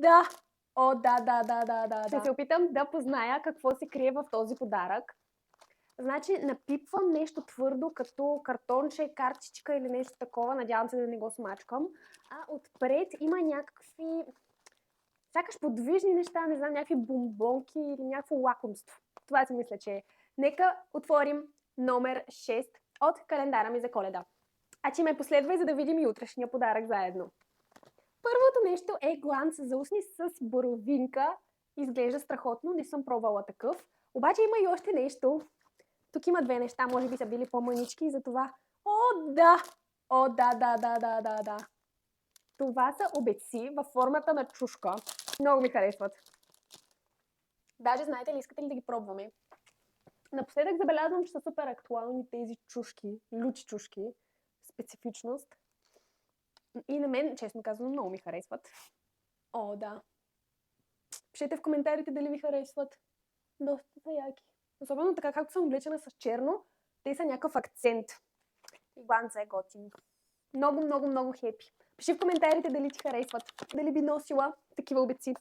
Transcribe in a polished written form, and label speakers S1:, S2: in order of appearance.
S1: да! О, да.
S2: Ще се опитам да позная какво се крие в този подарък. Значи напипвам нещо твърдо, като картонче, картичка или нещо такова. Надявам се да не го смачкам. А отпред има някакви сякаш подвижни неща, не знам, някакви бомбонки или някакво лакомство. Това си мисля, че е. Нека отворим номер 6 от календара ми за Коледа. А че ме последвай, за да видим и утрешния подарък заедно. Първото нещо е гланц за устни с боровинка. Изглежда страхотно, не съм пробвала такъв. Обаче има и още нещо. Тук има две неща, може би са били по-мънички и затова... О, да! О, да. Това са обеци във формата на чушка. Много ми харесват. Даже знаете ли, искате ли да ги пробваме? Напоследък забелязвам, че са супер актуални тези чушки, лючи чушки, специфичност. И на мен, честно казвам, много ми харесват. О, да. Пишете в коментарите дали ви харесват. Доста са яки. Особено така, както съм облечена с черно, те са някакъв акцент. И гланца е готин. Много хепи. Пиши в коментарите дали ти харесват. Дали би носила такива обеци.